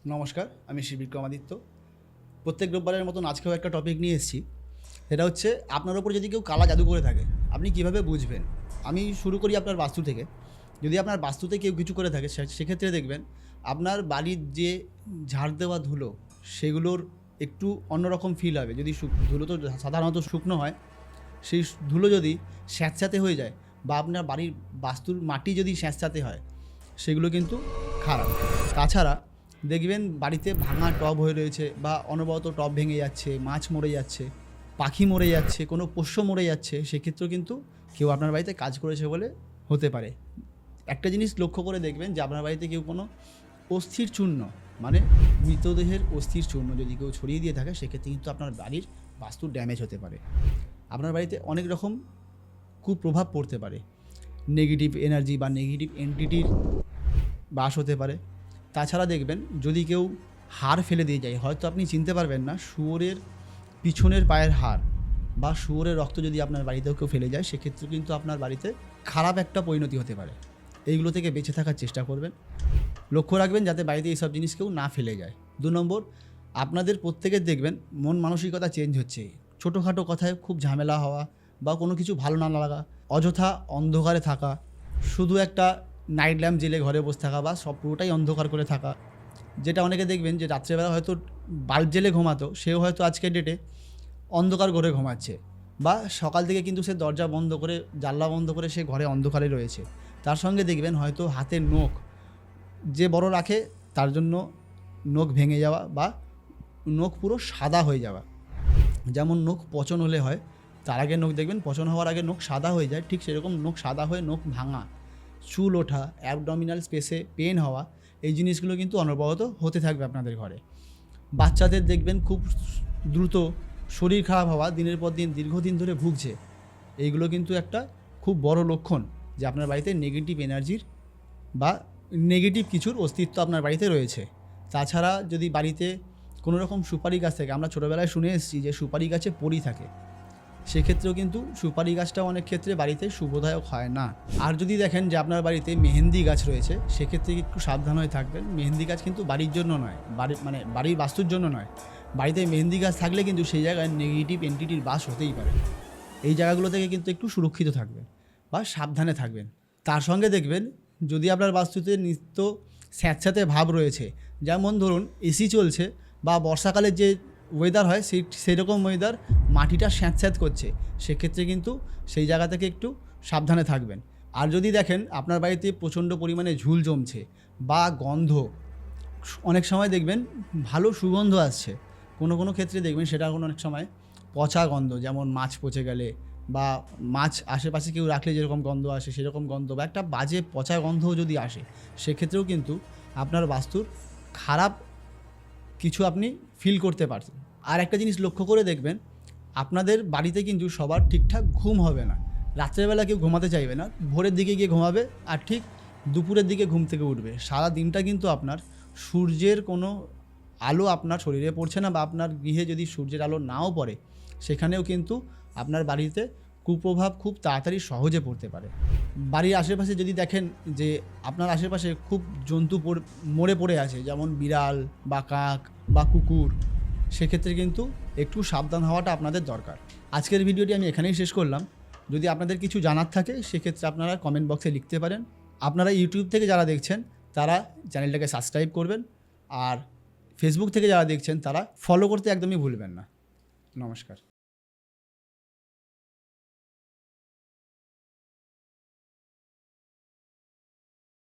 নমস্কার, আমি শ্রী বিক্রমাদিত্য। প্রত্যেক রোববারের মতন আজকেও একটা টপিক নিয়ে এসেছি। এটা হচ্ছে আপনার ওপর যদি কেউ কালা জাদু করে থাকে, আপনি কিভাবে বুঝবেন। আমি শুরু করি আপনার বাস্তু থেকে। যদি আপনার বাস্তুতে কেউ কিছু করে থাকে, সেক্ষেত্রে দেখবেন আপনার বাড়ির যে ঝাড় দেওয়া ধুলো, সেগুলোর একটু অন্যরকম ফিল হবে। যদি ধুলো তো সাধারণত শুকনো হয়, সেই ধুলো যদি স্যাঁতস্যাঁতে হয়ে যায় বা আপনার বাড়ির বাস্তুর মাটি যদি স্যাঁতস্যাঁতে হয়, সেগুলো কিন্তু খারাপ। তাছাড়া দেখবেন বাড়িতে ভাঙা টব হয়ে রয়েছে বা অনবরত টব ভেঙে যাচ্ছে, মাছ মরে যাচ্ছে, পাখি মরে যাচ্ছে, কোনো পোষ্য মরে যাচ্ছে, সেক্ষেত্রেও কিন্তু কেউ আপনার বাড়িতে কাজ করেছে বলে হতে পারে। একটা জিনিস লক্ষ্য করে দেখবেন যে আপনার বাড়িতে কেউ কোনো অস্থির চূর্ণ, মানে মৃতদেহের অস্থির চূর্ণ যদি কেউ ছড়িয়ে দিয়ে থাকে, সেক্ষেত্রে কিন্তু আপনার বাড়ির বাস্তু ড্যামেজ হতে পারে। আপনার বাড়িতে অনেক রকম কুপ্রভাব পড়তে পারে। নেগেটিভ এনার্জি বা নেগেটিভ এন্টিটির বাস হতে পারে। তাছাড়া দেখবেন যদি কেউ হাড় ফেলে দিয়ে যায়, হয়তো আপনি চিনতে পারবেন না, শুয়োরের পিছনের পায়ের হাড় বা শুয়োরের রক্ত যদি আপনার বাড়িতেও কেউ ফেলে যায়, সেক্ষেত্রে কিন্তু আপনার বাড়িতে খারাপ একটা পরিণতি হতে পারে। এইগুলো থেকে বেঁচে থাকার চেষ্টা করবেন। লক্ষ্য রাখবেন যাতে বাড়িতে এইসব জিনিস কেউ না ফেলে যায়। 2 নম্বর, আপনাদের প্রত্যেকের দেখবেন মন মানসিকতা চেঞ্জ হচ্ছে। ছোটোখাটো কথায় খুব ঝামেলা হওয়া বা কোনো কিছু ভালো না লাগা, অযথা অন্ধকারে থাকা, শুধু একটা নাইট ল্যাম্প জেলে ঘরে বসে থাকা বা সব পুরোটাই অন্ধকার করে থাকা। যেটা অনেকে দেখবেন যে রাত্রেবেলা হয়তো বাল্ব জেলে ঘুমাতো, সেও হয়তো আজকের ডেটে অন্ধকার ঘরে ঘুমাচ্ছে, বা সকাল থেকে কিন্তু সে দরজা বন্ধ করে জানলা বন্ধ করে সে ঘরে অন্ধকারে রয়েছে। তার সঙ্গে দেখবেন হয়তো হাতের নখ যে বড় রাখে, তার জন্য নখ ভেঙে যাওয়া বা নখ পুরো সাদা হয়ে যাওয়া। যেমন নখ পচন হলে হয়, তার আগে নখ দেখবেন পচন হওয়ার আগে নখ সাদা হয়ে যায়, ঠিক সেরকম নখ সাদা হয়ে নখ ভাঙা, চুল ওঠা, অ্যাবডোমিনাল স্পেসে পেন হওয়া, এই জিনিসগুলো কিন্তু অনবরত হতে থাকবে আপনাদের ঘরে। বাচ্চাদের দেখবেন খুব দ্রুত শরীর খারাপ হওয়া, দিনের পর দিন দীর্ঘদিন ধরে ভুগছে। এইগুলো কিন্তু একটা খুব বড় লক্ষণ যে আপনার বাড়িতে নেগেটিভ এনার্জির বা নেগেটিভ কিছুর অস্তিত্ব আপনার বাড়িতে রয়েছে। তাছাড়া যদি বাড়িতে কোনো রকম সুপারি গাছ থাকে, আমরা ছোটোবেলায় শুনে এসেছি যে সুপারি গাছে পরি থাকে, সেক্ষেত্রেও কিন্তু সুপারি গাছটাও অনেক ক্ষেত্রে বাড়িতে শুভদায়ক হয় না। আর যদি দেখেন যে আপনার বাড়িতে মেহেন্দি গাছ রয়েছে, সেক্ষেত্রে একটু সাবধান হয়ে থাকবেন। মেহেন্দি গাছ কিন্তু বাড়ির জন্য নয়, বাড়ির বাস্তুর জন্য নয়। বাড়িতে মেহেন্দি গাছ থাকলে কিন্তু সেই জায়গায় নেগেটিভ এন্টিটির বাস হতেই পারে। এই জায়গাগুলো থেকে কিন্তু একটু সুরক্ষিত থাকবেন বা সাবধানে থাকবেন। তার সঙ্গে দেখবেন যদি আপনার বাস্তুতে নিত্য স্যাঁতস্যাঁতে ভাব রয়েছে, যেমন ধরুন এসি চলছে বা বর্ষাকালের যে ওয়েদার হয় সেই রকম ওয়েদার, মাটিটা স্যাঁতস্যাঁত করছে, সেক্ষেত্রে কিন্তু সেই জায়গা থেকে একটু সাবধানে থাকবেন। আর যদি দেখেন আপনার বাড়িতে প্রচণ্ড পরিমাণে ঝুল জমছে বা গন্ধ, অনেক সময় দেখবেন ভালো সুগন্ধ আসছে, কোনো কোনো ক্ষেত্রে দেখবেন সেটা অনেক সময় পচা গন্ধ, যেমন মাছ পচে গেলে বা মাছ আশেপাশে কেউ রাখলে যেরকম গন্ধ আসে সেরকম গন্ধ, বা একটা বাজে পচা গন্ধও যদি আসে, সেক্ষেত্রেও কিন্তু আপনার বাস্তুর খারাপ কিছু আপনি ফিল করতে পারছেন। আর একটা জিনিস লক্ষ্য করে দেখবেন, আপনাদের বাড়িতে কিন্তু সবার ঠিকঠাক ঘুম হবে না। রাত্রেবেলা কেউ ঘুমাতে চাইবে না, ভোরের দিকে গিয়ে ঘুমাবে আর ঠিক দুপুরের দিকে ঘুম থেকে উঠবে। সারা দিনটা কিন্তু আপনার সূর্যের কোনো আলো আপনার শরীরে পড়ছে না, বা আপনার গৃহে যদি সূর্যের আলো নাও পড়ে, সেখানেও কিন্তু আপনার বাড়িতে কুপ্রভাব খুব তাড়াতাড়ি সহজে পড়তে পারে। বাড়ির আশেপাশে যদি দেখেন যে আপনার আশেপাশে খুব জন্তু মরে পড়ে আছে, যেমন বিড়াল বা কাক বা কুকুর, সেক্ষেত্রে কিন্তু একটু সাবধান হওয়াটা আপনাদের দরকার। আজকের ভিডিওটি আমি এখানেই শেষ করলাম। যদি আপনাদের কিছু জানার থাকে, সেক্ষেত্রে আপনারা কমেন্ট বক্সে লিখতে পারেন। আপনারা ইউটিউব থেকে যারা দেখছেন তারা চ্যানেলটাকে সাবস্ক্রাইব করবেন, আর ফেসবুক থেকে যারা দেখছেন তারা ফলো করতে একদমই ভুলবেন না। নমস্কার।